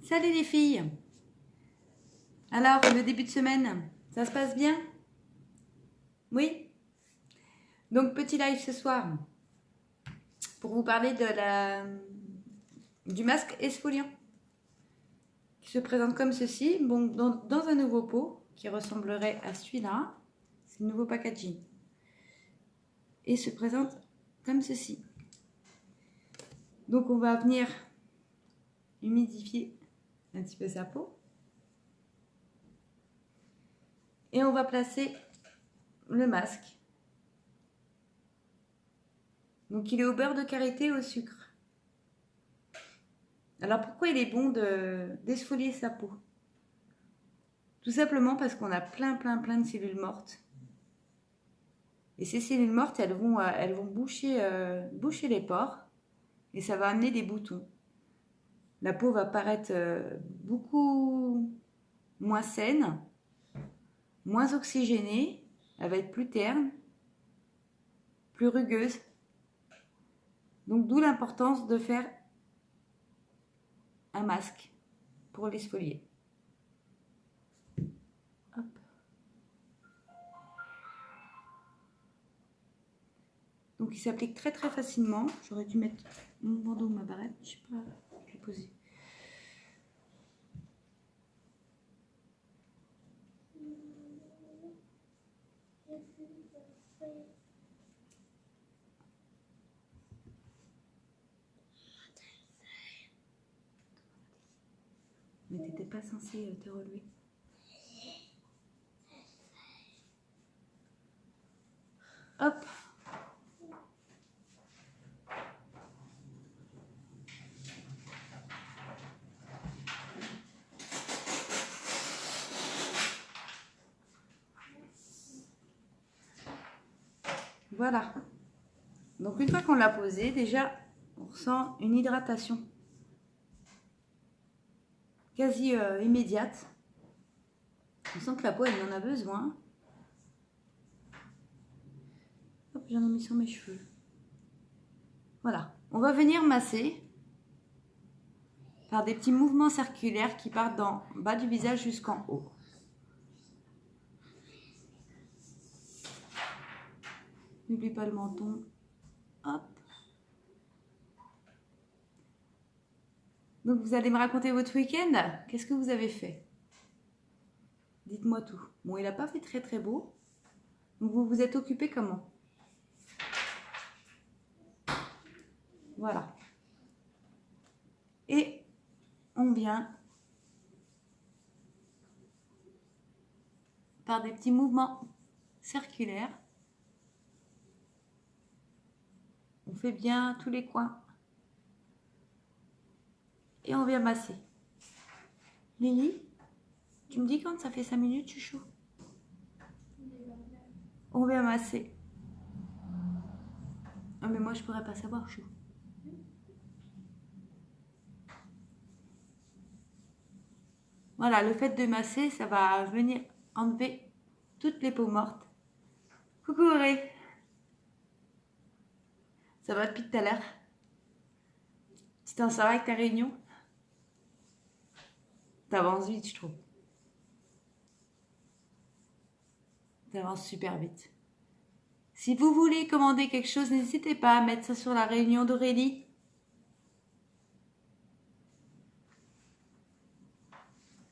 Salut les filles. Alors, le début de semaine, ça se passe bien? Oui? Donc, petit live ce soir pour vous parler du masque exfoliant qui se présente comme ceci, bon, dans un nouveau pot qui ressemblerait à celui-là. C'est le nouveau packaging. Et se présente comme ceci. Donc, on va venir humidifier un petit peu sa peau. Et on va placer le masque. Donc il est au beurre de karité au sucre. Alors pourquoi il est bon d'exfolier sa peau? Tout simplement parce qu'on a plein de cellules mortes. Et ces cellules mortes, elles vont boucher les pores et ça va amener des boutons. La peau va paraître beaucoup moins saine, moins oxygénée, elle va être plus terne, plus rugueuse. Donc d'où l'importance de faire un masque pour l'exfolier. Hop. Donc il s'applique très facilement. J'aurais dû mettre mon bandeau ou ma barrette, je sais pas, je vais poser. Mais t'étais pas censé te relever. Hop. Voilà. Donc une fois qu'on l'a posé, déjà on ressent une hydratation quasi immédiate. On sent que la peau elle en a besoin. Hop, j'en ai mis sur mes cheveux. Voilà. On va venir masser par des petits mouvements circulaires qui partent d'en bas du visage jusqu'en haut. N'oublie pas le menton. Hop. Donc vous allez me raconter votre week-end. Qu'est-ce que vous avez fait? Dites-moi tout. Bon, il n'a pas fait très beau. Donc vous vous êtes occupé comment? Voilà. Et on vient par des petits mouvements circulaires. On fait bien tous les coins. Et on vient masser. Lily, tu me dis quand ça fait 5 minutes, chouchou? On vient masser. Ah mais moi je pourrais pas savoir, chou. Voilà, le fait de masser, ça va venir enlever toutes les peaux mortes. Coucou Auré. Ça va depuis tout à l'heure? Tu t'en sors avec ta réunion? T'avances vite, je trouve. T'avances super vite. Si vous voulez commander quelque chose, n'hésitez pas à mettre ça sur la réunion d'Aurélie.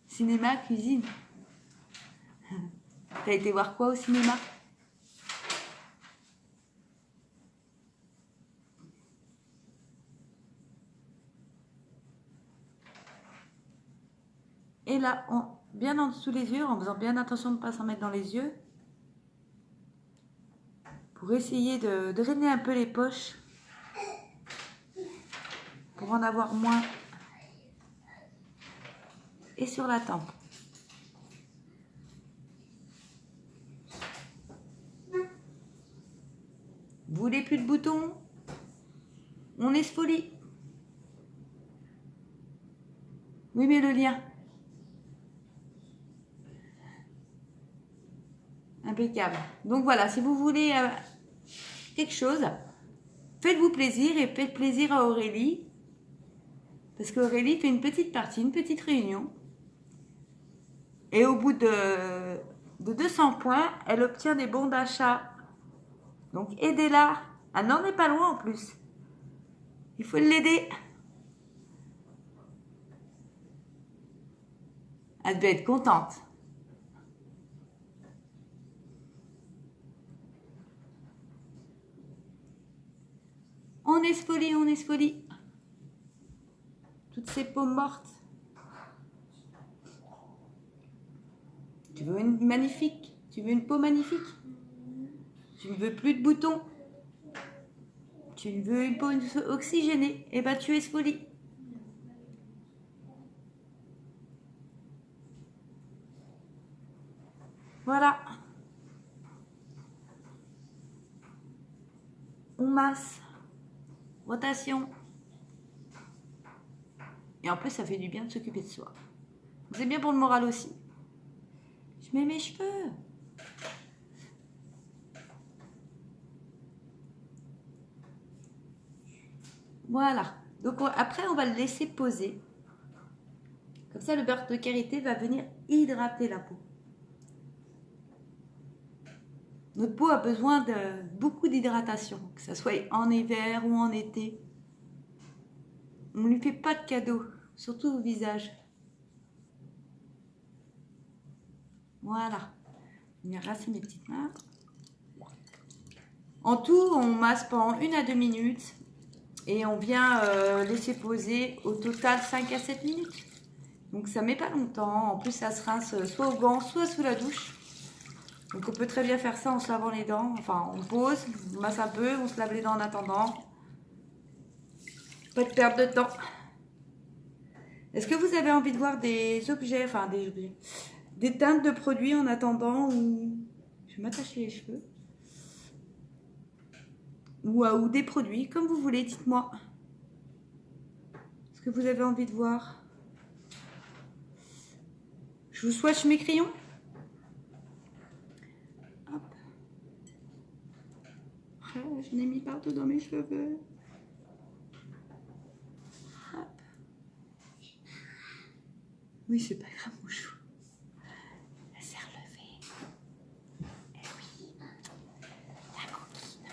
Cinéma, cuisine. T'as été voir quoi au cinéma? Et là, bien en dessous les yeux, en faisant bien attention de ne pas s'en mettre dans les yeux, pour essayer de drainer un peu les poches, pour en avoir moins. Et sur la tempe. Vous voulez plus de boutons? On exfolie. Oui, mais le lien. Impeccable. Donc voilà, si vous voulez quelque chose, faites-vous plaisir et faites plaisir à Aurélie. Parce qu'Aurélie fait une petite partie, une petite réunion. Et au bout de 200 points, elle obtient des bons d'achat. Donc aidez-la. Elle n'en est pas loin en plus. Il faut l'aider. Elle doit être contente. On exfolie, on exfolie. Toutes ces peaux mortes. Tu veux une magnifique? Tu veux une peau magnifique? Tu ne veux plus de boutons? Tu veux une peau oxygénée? Eh ben tu exfolies. Voilà. On masse. Rotation. Et en plus, ça fait du bien de s'occuper de soi. C'est bien pour le moral aussi. Je mets mes cheveux. Voilà. Donc après, on va le laisser poser. Comme ça, le beurre de karité va venir hydrater la peau. Notre peau a besoin de beaucoup d'hydratation, que ce soit en hiver ou en été. On ne lui fait pas de cadeaux, surtout au visage. Voilà. Je vais rincer mes petites mains. En tout, on masse pendant 1 à 2 minutes et on vient laisser poser au total 5 à 7 minutes. Donc ça met pas longtemps. En plus, ça se rince soit au gant, soit sous la douche. Donc on peut très bien faire ça en se lavant les dents. Enfin, on pose, on masse un peu, on se lave les dents en attendant. Pas de perte de temps. Est-ce que vous avez envie de voir des objets, des teintes de produits en attendant ou je vais m'attacher les cheveux ou des produits, comme vous voulez, dites-moi. Est-ce que vous avez envie de voir? Je vous swatch mes crayons. Hop. Oh, je l'ai mis partout dans mes cheveux. Hop. Oui, c'est pas grave, mon chou. La serre levée. Eh oui. La coquine.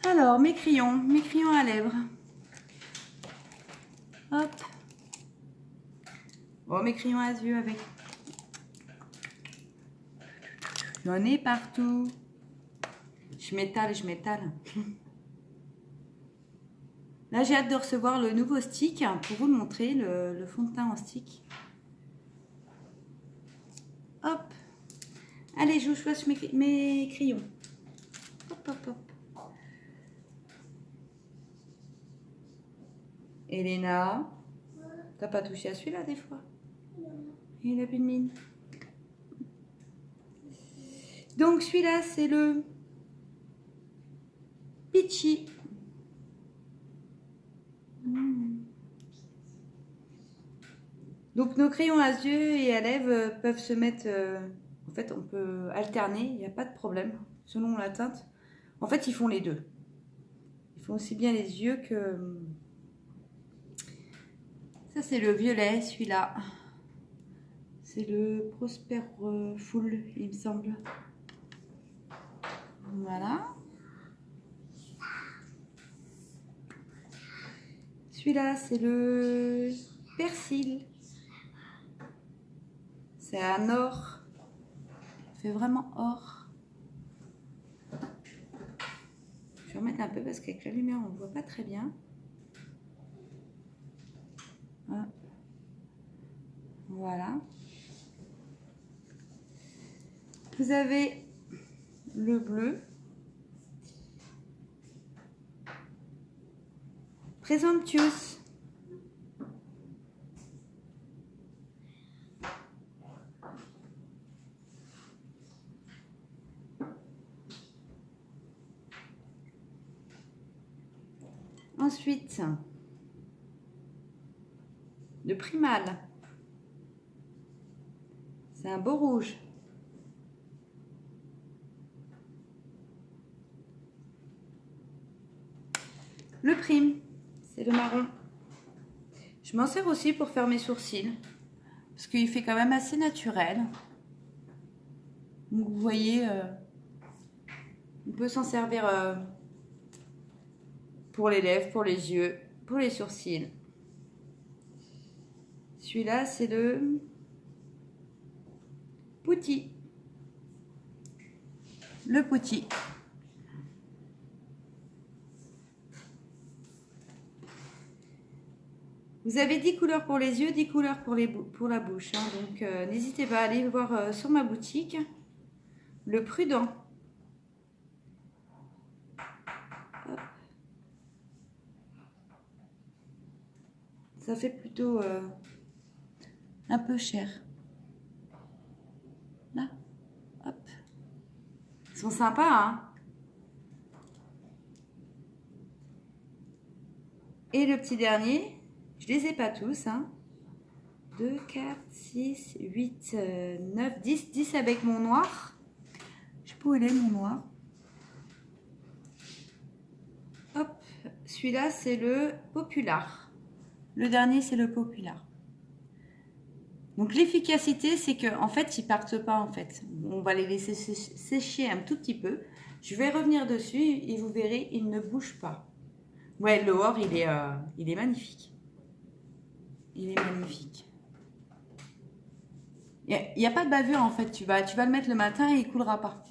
Alors, mes crayons à lèvres. Hop. Bon, mes crayons à yeux avec. J'en ai partout. Je m'étale. Là, j'ai hâte de recevoir le nouveau stick pour vous montrer le fond de teint en stick. Hop. Allez, je vous choisis mes crayons. Hop, hop, hop. Elena, t'as pas touché à celui-là des fois? Il a plus de mine. Donc celui-là, c'est le Peachy. Donc nos crayons à yeux et à lèvres peuvent se mettre... en fait, on peut alterner, il n'y a pas de problème, selon la teinte. En fait, ils font les deux. Ils font aussi bien les yeux que... Ça, c'est le violet, celui-là. C'est le Prosper Full, il me semble. Voilà. Celui-là, c'est le Persil. C'est un or. Il fait vraiment or. Je vais remettre un peu parce qu'avec la lumière, on ne voit pas très bien. Voilà. Vous avez le bleu. Presumptuous. Ensuite, le primal. C'est un beau rouge. Le prime, c'est le marron. Je m'en sers aussi pour faire mes sourcils. Parce qu'il fait quand même assez naturel. Donc vous voyez, on peut s'en servir pour les lèvres, pour les yeux, pour les sourcils. Celui-là, c'est le Putty. Le Putty. Vous avez 10 couleurs pour les yeux, 10 couleurs pour la bouche. Hein. Donc, n'hésitez pas à aller voir sur ma boutique. Le Prudent. Hop. Ça fait plutôt un peu cher. Là. Hop. Ils sont sympas, hein. Et le petit dernier. Je les ai pas tous, hein. 2, 4, 6, 8, 9, 10. 10 avec mon noir. Je sais pas où il est, mon noir. Hop. Celui-là, c'est le Popular. Le dernier, c'est le Popular. Donc, l'efficacité, c'est qu'en fait, ils partent pas, en fait. On va les laisser sécher un tout petit peu. Je vais revenir dessus et vous verrez, ils ne bougent pas. Ouais, le or, il est magnifique. Il est magnifique. Il n'y a pas de bavure en fait. Tu vas le mettre le matin et il coulera pas.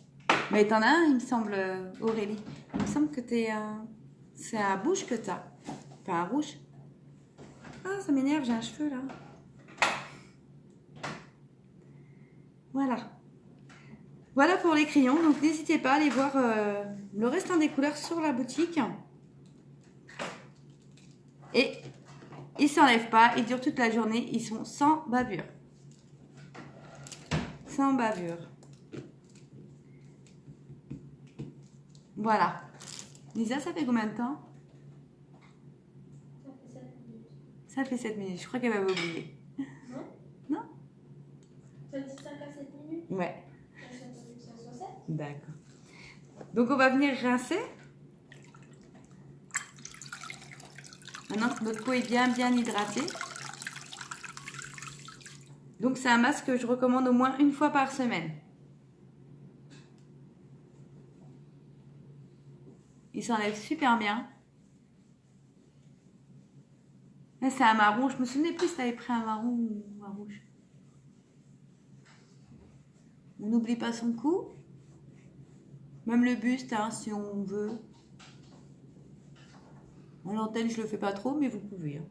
Mais t'en as un, il me semble, Aurélie. Il me semble que c'est un bouche que t'as. Enfin, un rouge. Ah, ça m'énerve, j'ai un cheveu là. Voilà. Voilà pour les crayons. Donc n'hésitez pas à aller voir le restant des couleurs sur la boutique. Et ils s'enlèvent pas, ils durent toute la journée, ils sont sans bavure. Sans bavure. Voilà. Lisa, ça fait combien de temps? Ça fait 7 minutes. Je crois qu'elle m'avait oublié. Non. Non? Ça dit 5 à 7 minutes? Ouais. Ça soit 7. D'accord. Donc on va venir rincer. Maintenant que notre peau est bien hydratée. Donc c'est un masque que je recommande au moins une fois par semaine. Il s'enlève super bien. Là c'est un marron. Je me souvenais plus si tu avais pris un marron ou un rouge. On n'oublie pas son cou. Même le buste, hein, si on veut. En l'antenne, je le fais pas trop, mais vous pouvez. Hein.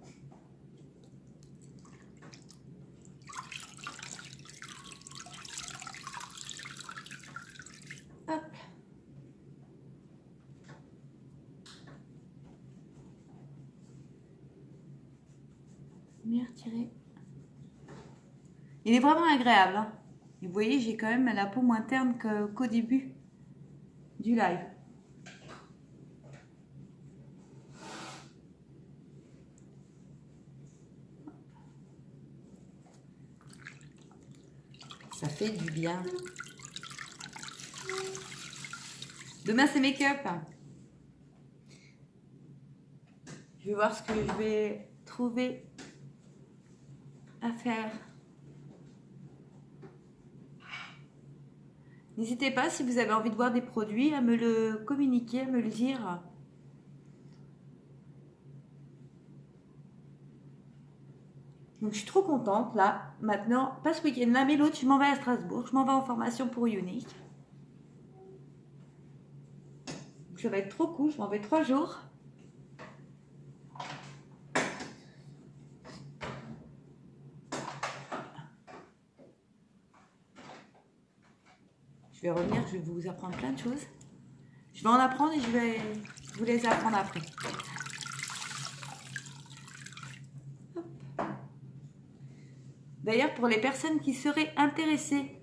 Hop. Bien retiré. Il est vraiment agréable. Hein. Et vous voyez, j'ai quand même la peau moins terne qu'au début du live. Ça fait du bien. Demain, c'est make-up. Je vais voir ce que je vais trouver à faire. N'hésitez pas, si vous avez envie de voir des produits, à me le communiquer, à me le dire. Donc, je suis trop contente, là. Maintenant, pas ce week-end, là, mais l'autre, je m'en vais à Strasbourg. Je m'en vais en formation pour Unique. Donc, ça va être trop cool. Je m'en vais 3 jours. Je vais revenir, je vais vous apprendre plein de choses. Je vais en apprendre et je vais vous les apprendre après. D'ailleurs, pour les personnes qui seraient intéressées,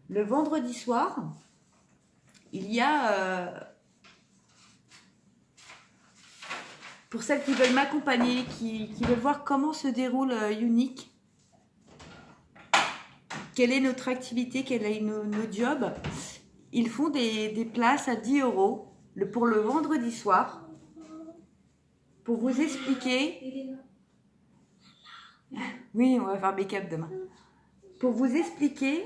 le vendredi soir, il y a, pour celles qui veulent m'accompagner, qui veulent voir comment se déroule Unique, quelle est notre activité, quel est nos jobs, ils font des places à 10 € pour le vendredi soir. pour vous expliquer. Elena. Oui, on va faire make-up demain. Pour vous expliquer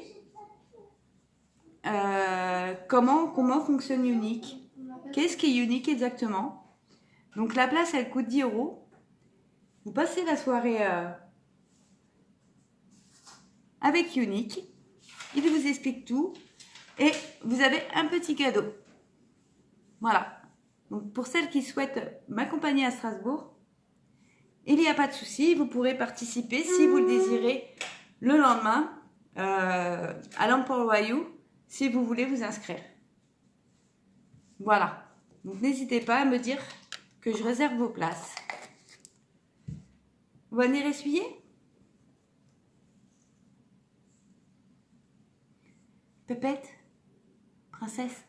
comment fonctionne Unique. Qu'est-ce qui est Unique exactement? Donc la place, elle coûte 10 euros. Vous passez la soirée avec Unique. Il vous explique tout. Et vous avez un petit cadeau. Voilà. Donc pour celles qui souhaitent m'accompagner à Strasbourg, il n'y a pas de souci. Vous pourrez participer, si vous le désirez, le lendemain à l'Empower You, si vous voulez vous inscrire. Voilà. Donc n'hésitez pas à me dire que je réserve vos places. On va venir essuyer? Pépette? Princesse?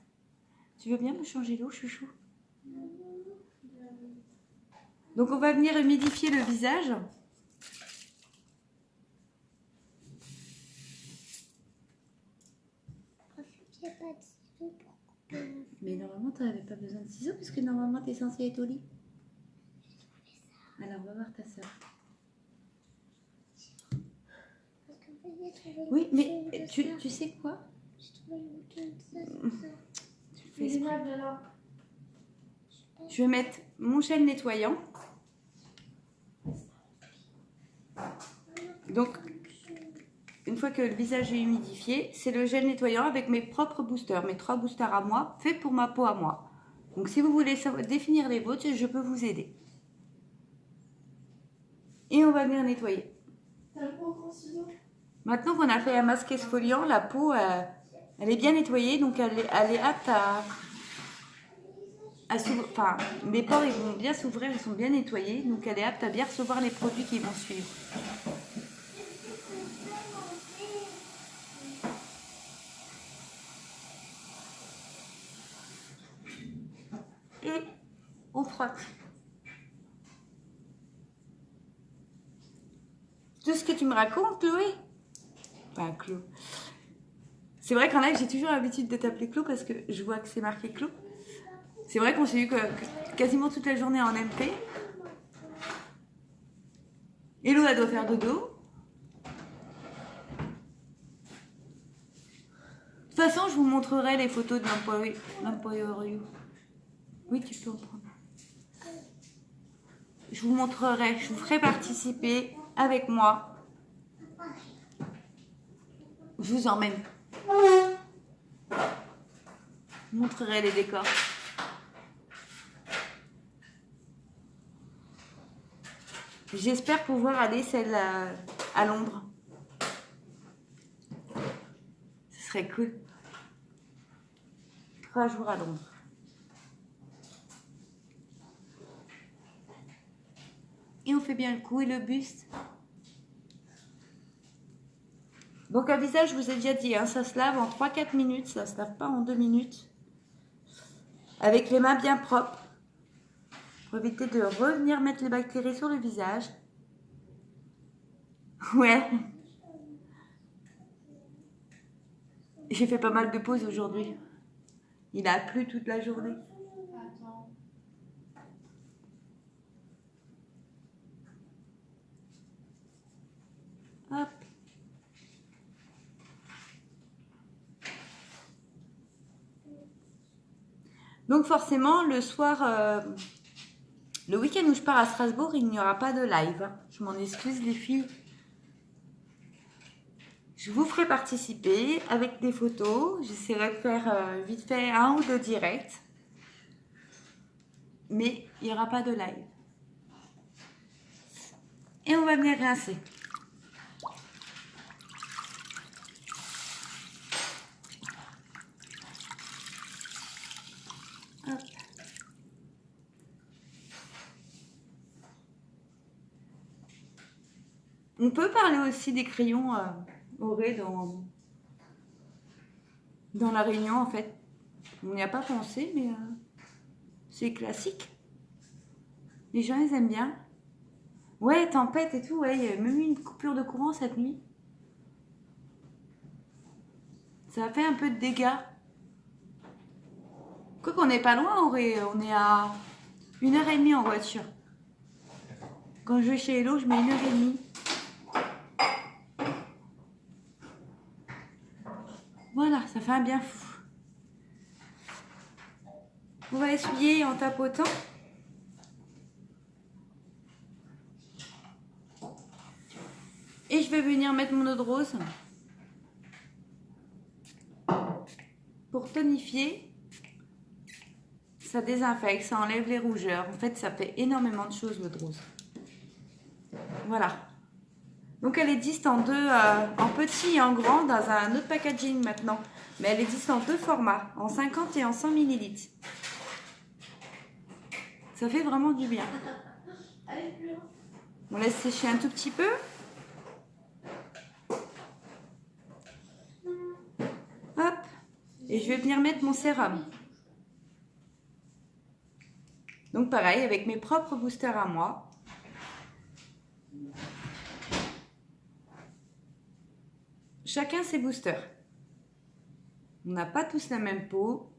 Tu veux bien me changer l'eau, chouchou? Donc on va venir humidifier le visage. Mais normalement, tu n'avais pas besoin de ciseaux puisque normalement, tu es censée être au lit. Alors, on va voir ta soeur. Oui, mais tu sais quoi? Tu fais exprès. Je vais mettre mon gel nettoyant. Donc, une fois que le visage est humidifié, c'est le gel nettoyant avec mes propres boosters, mes 3 boosters à moi, faits pour ma peau à moi. Donc, si vous voulez définir les vôtres, je peux vous aider. Et on va venir nettoyer. Maintenant qu'on a fait un masque exfoliant, la peau, elle est bien nettoyée, donc elle est apte à s'ouvrir. Enfin, les pores, ils vont bien s'ouvrir, ils sont bien nettoyés, donc elle est apte à bien recevoir les produits qui vont suivre. Et on frotte. Tout ce que tu me racontes, Chloé? Enfin, Chlo. C'est vrai qu'en live, j'ai toujours l'habitude de t'appeler Chlo parce que je vois que c'est marqué Chlo. C'est vrai qu'on s'est eu quasiment toute la journée en MP. Hello, elle doit faire dodo. De toute façon, je vous montrerai les photos de l'Empower You. Oui, tu peux en prendre. Je vous montrerai, je vous ferai participer avec moi. Je vous emmène. Je vous montrerai les décors. J'espère pouvoir aller celle à Londres. Ce serait cool. 3 jours à Londres. Et on fait bien le cou et le buste. Donc un visage, je vous ai déjà dit, hein, ça se lave en 3-4 minutes, ça se lave pas en 2 minutes. Avec les mains bien propres. Pour éviter de revenir mettre les bactéries sur le visage. Ouais. J'ai fait pas mal de pauses aujourd'hui. Il a plu toute la journée. Hop. Donc forcément, le soir, le week-end où je pars à Strasbourg, il n'y aura pas de live. Je m'en excuse les filles. Je vous ferai participer avec des photos. J'essaierai de faire vite fait 1 ou 2 directs. Mais il n'y aura pas de live. Et on va venir rincer. Hop. On peut parler aussi des crayons Oré dans la Réunion en fait. On n'y a pas pensé, mais c'est classique. Les gens, ils aiment bien. Ouais, tempête et tout, ouais, il y a même eu une coupure de courant cette nuit. Ça a fait un peu de dégâts. Quoi qu'on n'est pas loin, on est à 1h30 en voiture. Quand je vais chez Hello, je mets 1h30. Voilà, ça fait un bien fou. On va essuyer en tapotant. Et je vais venir mettre mon eau de rose pour tonifier. Ça désinfecte, ça enlève les rougeurs. En fait, ça fait énormément de choses, l'eau de rose. Voilà. Donc, elle existe en deux, en petit et en grand, dans un autre packaging maintenant. Mais elle existe en deux formats, en 50 et en 100 ml. Ça fait vraiment du bien. On laisse sécher un tout petit peu. Hop. Et je vais venir mettre mon sérum. Donc pareil, avec mes propres boosters à moi. Chacun ses boosters. On n'a pas tous la même peau.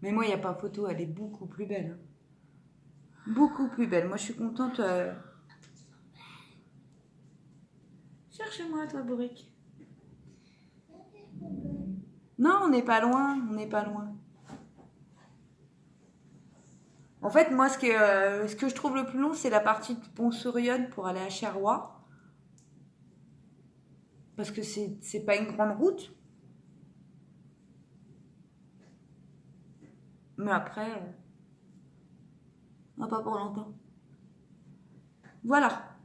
Mais moi, il n'y a pas photo, elle est beaucoup plus belle. Beaucoup plus belle. Moi, je suis contente. Cherche-moi, toi, Boric. Non, on n'est pas loin. On n'est pas loin. En fait, moi, ce que je trouve le plus long, c'est la partie de Pont-sur-Yonne pour aller à Charrois. Parce que c'est pas une grande route. Mais après, pas pour longtemps. Voilà.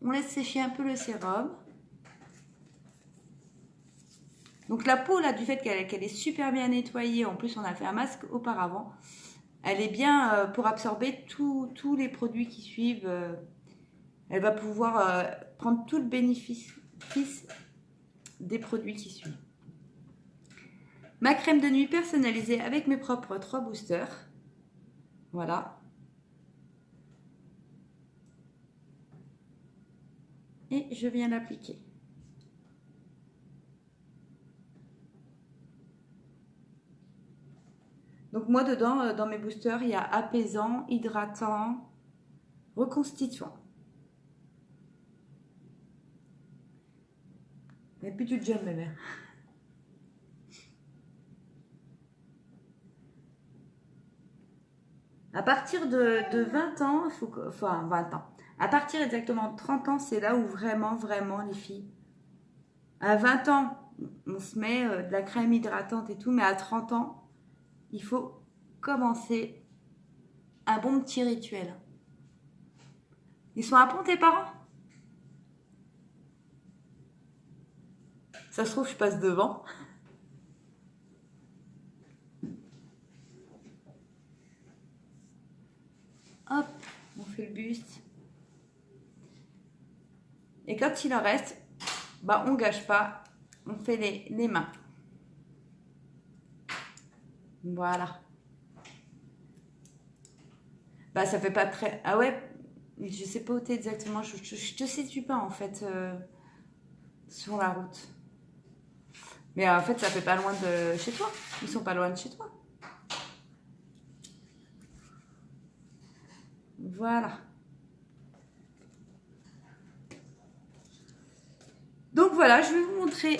On laisse sécher un peu le sérum. Donc la peau, là, du fait qu'elle est super bien nettoyée, en plus on a fait un masque auparavant, elle est bien pour absorber tous les produits qui suivent. Elle va pouvoir prendre tout le bénéfice des produits qui suivent. Ma crème de nuit personnalisée avec mes propres 3 boosters. Voilà. Et je viens l'appliquer. Donc moi dedans, dans mes boosters, il y a apaisant, hydratant, reconstituant. Mais plus tu te gênes, ma mère. À partir de 20 ans, enfin 20 ans. À partir exactement de 30 ans, c'est là où vraiment les filles. À 20 ans, on se met de la crème hydratante et tout, mais à 30 ans, il faut commencer un bon petit rituel. Ils sont à Pont, tes parents? Ça se trouve, je passe devant. Hop, on fait le buste. Et quand il en reste, bah on gâche pas, on fait les mains. Voilà. Bah ça fait pas très... Ah ouais, je sais pas où t'es exactement, je te situe pas en fait sur la route. Mais en fait ça fait pas loin de chez toi, ils sont pas loin de chez toi. Voilà. Donc voilà, je vais vous montrer,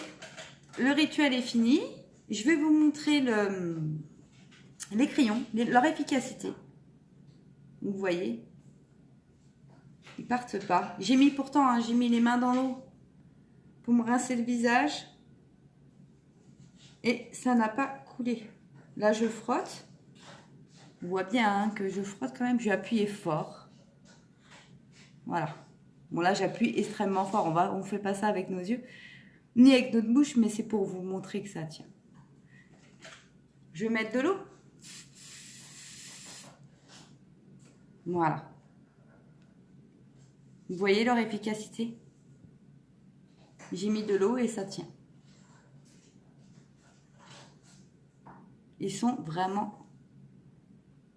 le rituel est fini. Je vais vous montrer les crayons, leur efficacité. Vous voyez, ils partent pas. J'ai mis pourtant, hein, j'ai mis les mains dans l'eau pour me rincer le visage. Et ça n'a pas coulé. Là, je frotte. On voit bien hein, que je frotte quand même. Je vais appuyer fort. Voilà. Bon, là, j'appuie extrêmement fort. On fait pas ça avec nos yeux, ni avec notre bouche, mais c'est pour vous montrer que ça tient. Je vais mettre de l'eau. Voilà. Vous voyez leur efficacité? J'ai mis de l'eau et ça tient. Ils sont vraiment...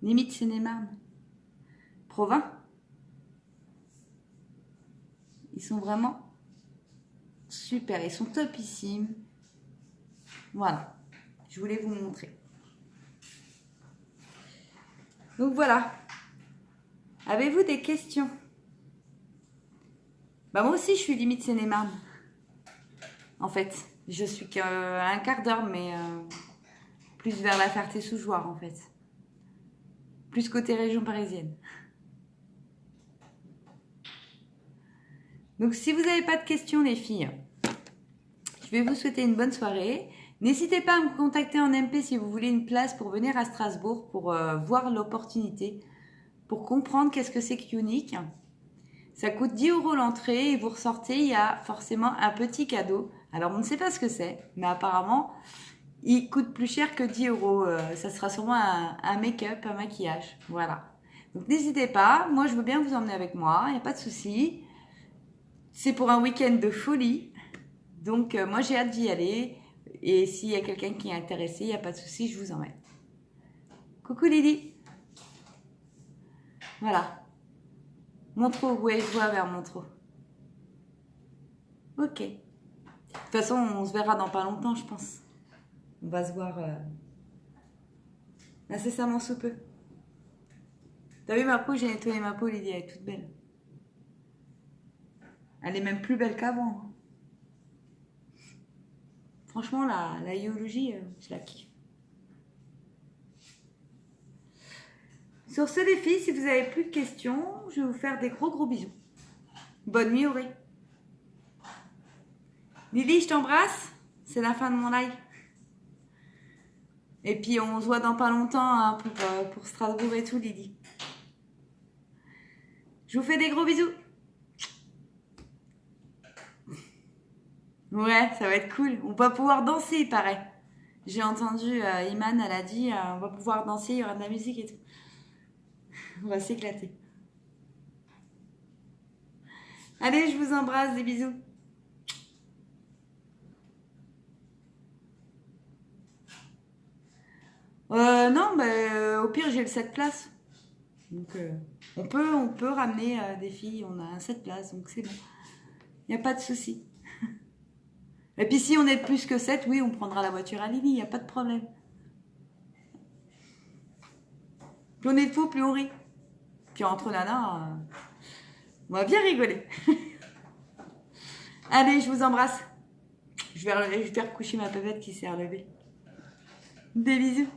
Limite Seine-et-Marne. Provins. Ils sont vraiment super. Ils sont topissimes. Voilà. Je voulais vous montrer. Donc voilà. Avez-vous des questions? Bah moi aussi, je suis limite Seine-et-Marne. En fait, je suis qu'à un quart d'heure, mais plus vers la Ferté-sous-Jouarre, en fait. Plus côté région parisienne. Donc si vous n'avez pas de questions, les filles, je vais vous souhaiter une bonne soirée. N'hésitez pas à me contacter en MP si vous voulez une place pour venir à Strasbourg, pour voir l'opportunité, pour comprendre qu'est-ce que c'est que Unique. Ça coûte 10 € l'entrée et vous ressortez, il y a forcément un petit cadeau. Alors on ne sait pas ce que c'est, mais apparemment, il coûte plus cher que 10 €. Ça sera sûrement un make-up, un maquillage. Voilà. Donc n'hésitez pas, moi je veux bien vous emmener avec moi, il n'y a pas de souci. C'est pour un week-end de folie. Donc moi j'ai hâte d'y aller. Et s'il y a quelqu'un qui est intéressé, il n'y a pas de souci, je vous emmène. Coucou Lily. Voilà. Montreux, ouais, je vois vers Montreux. Ok. De toute façon, on se verra dans pas longtemps, je pense. On va se voir incessamment sous peu. T'as vu ma peau? J'ai nettoyé ma peau, Lily, elle est toute belle. Elle est même plus belle qu'avant. Franchement, la iologie, je la kiffe. Sur ce, les filles, si vous n'avez plus de questions, je vais vous faire des gros bisous. Bonne nuit, Auré. Lily, je t'embrasse. C'est la fin de mon live. Et puis, on se voit dans pas longtemps hein, pour Strasbourg et tout, Lily. Je vous fais des gros bisous. Ouais, ça va être cool. On va pouvoir danser, il paraît. J'ai entendu Iman, elle a dit on va pouvoir danser, il y aura de la musique et tout. On va s'éclater. Allez, je vous embrasse, des bisous. Non, au pire, j'ai le 7 places. Donc, on peut ramener des filles, on a un 7 places, donc c'est bon. Il n'y a pas de souci. Et puis si on est plus que 7, oui, on prendra la voiture à Lily, il n'y a pas de problème. Plus on est de faux, plus on rit. Puis entre nanas, on va bien rigoler. Allez, je vous embrasse. Je vais recoucher ma pépette qui s'est relevée. Des bisous.